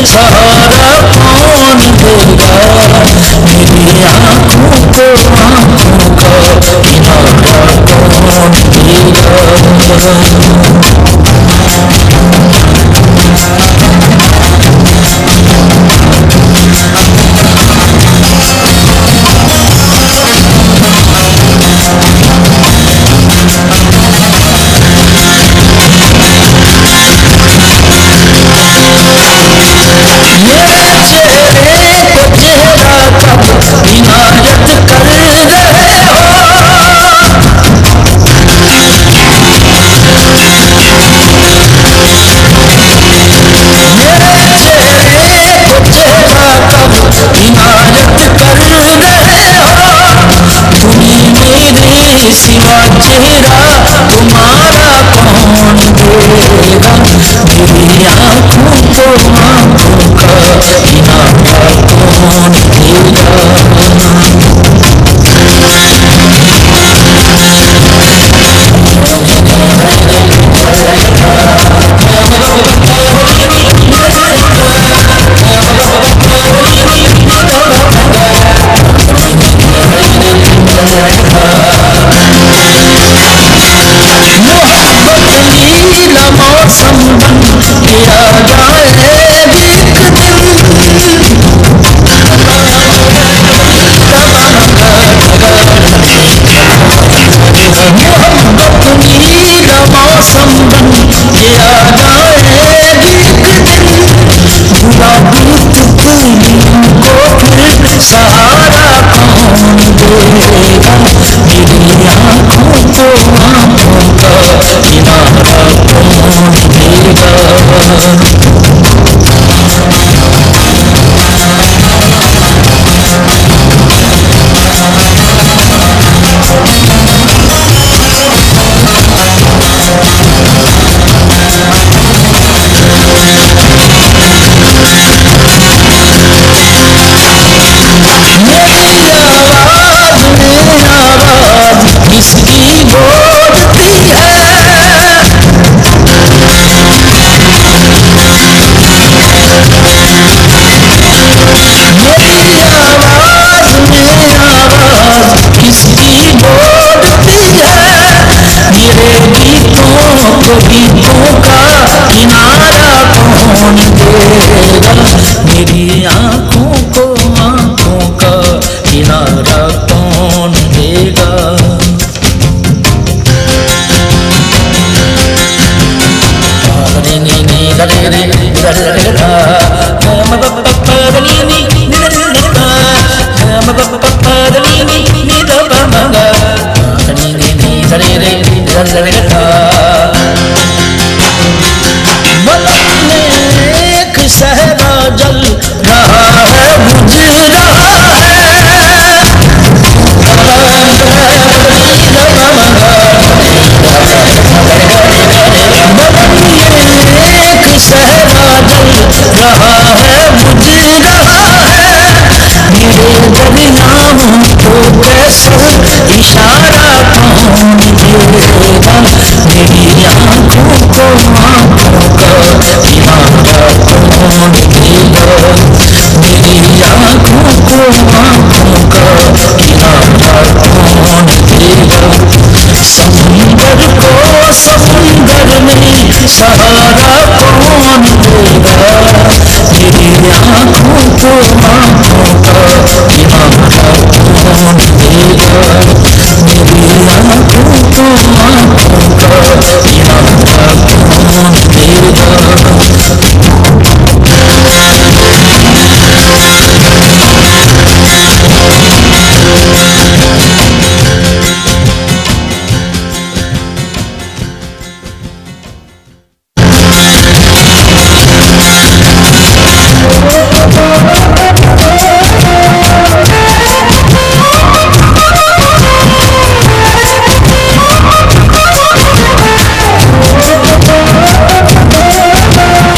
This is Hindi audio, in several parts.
सहारा कौन देगा, मेरी आँखों को आँखों का किनारा कौन देगा। सिवा चेहरा तुम्हारा कौन देगा, मेरी आँखों को आँखों का किनारा कौन देगा। मौसम बन के आ जाए एक दिन, मोहब्बत नीला मौसम बन के आ जाए एक दिन, भुला दूँ फूलों को फिर सहारा कौन देगा, मेरी आँखों को आँखों का किनारा कौन देगा। किसकी बोलती है, मेरी आवाज में आवाज किसकी बोलती है, मेरे गीतों को गीतों का किनारा कौन देगा, मेरी आँखों को आँखों का किनारा कौन देगा। एक सहरा जल रहा है, बुझ रहा है, एक सहरा जल रहा है, बुझ रहा है, मेरे दरियाओं को कैसे इशारा कौन देगा, मेरी आँखों को आँखों का किनारा कौन देगा, मेरी आँखों को आँखों का किनारा कौन देगा। समुंदर को समुंदर में सहारा कौन देगा, मेरी आँखों को आँखों का किनारा कौन देगा, मेरी आँखों को आँखों का किनारा कौन देगा।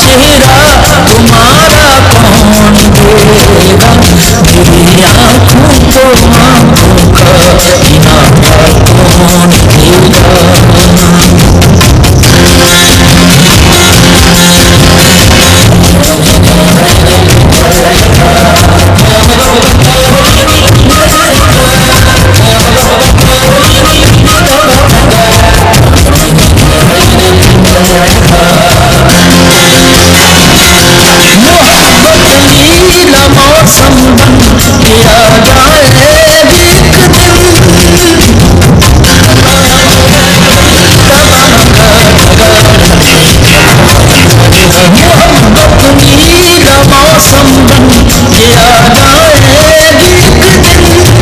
चेहरा तुम्हारा कौन देगा, मेरी आँखों को आँखों का किनारा कौन देगा। नीला मौसम बन के आ जाएगी एक दिन, मोहब्बत नीला मौसम बन के आ जाएगी एक दिन,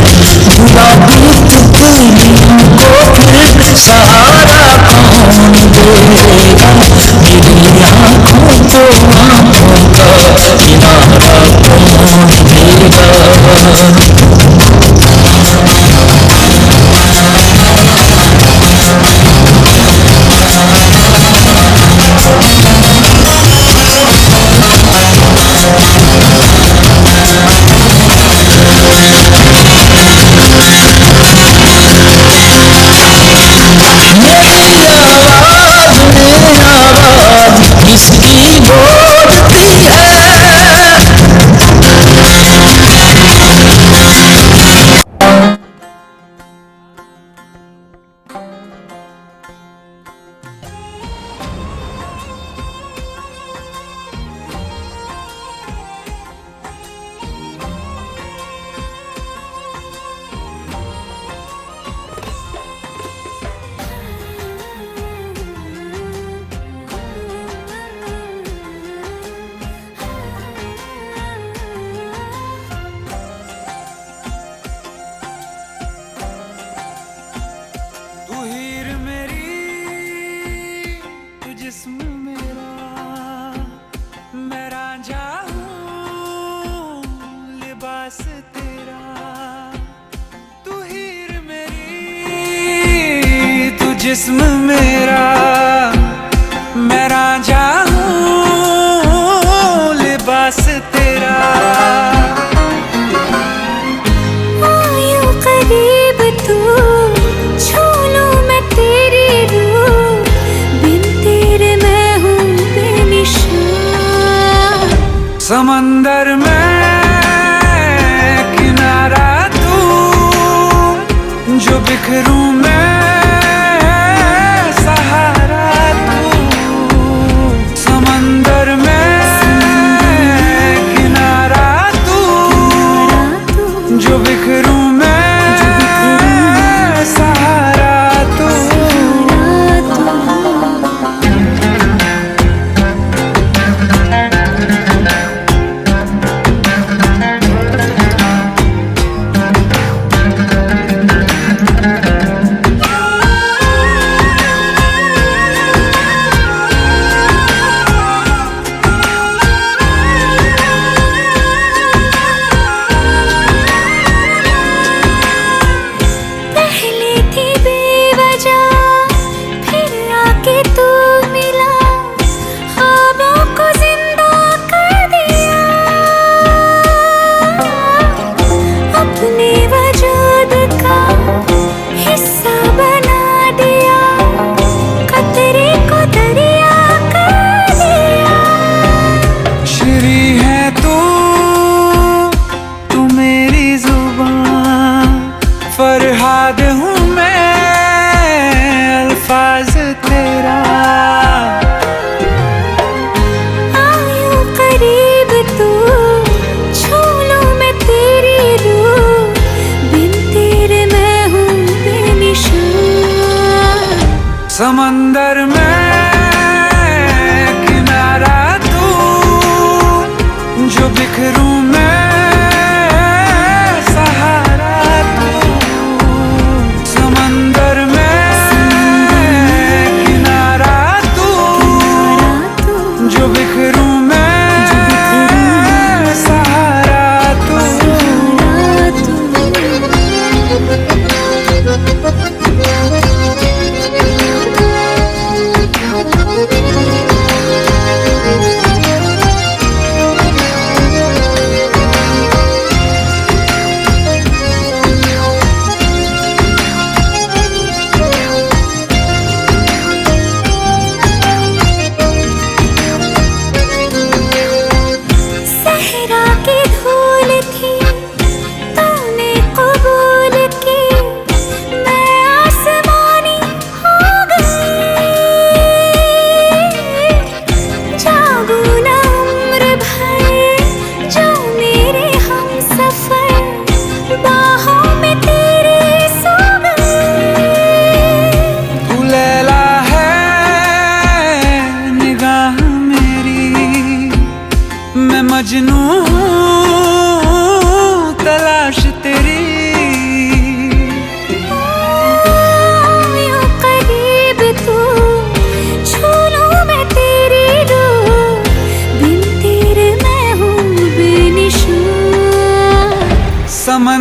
गुलाबी फूलों को फिर सहारा कौन देगा, मेरी आँखों को आँखों का किनारा कौन देगा। मेरी आवाज में आवाज किसकी बोलती है, तेरा तू हीर मेरी, तू जिस्म मेरा, मैं रांझा हूँ लिबास तेरा। आयो करीब तू, छू लूं मैं तेरी रूह, बिन तेरे मैं हूँ बेनिशान। समंदर में जो बिखरूं मैं सहारा तू, समंदर में किनारा तू, जो बिखरूं मैं सहारा तू। फरहाद हूँ मैं अल्फाज तेरा। आयो करीब तू, छू लूं मैं तेरी रूह, बिन तेरे मैं हूँ बेनिशान। समंदर में किनारा तू, जो बिखरूं मैं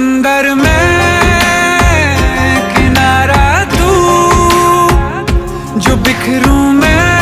समंदर में किनारा तू, जो बिखरूं मैं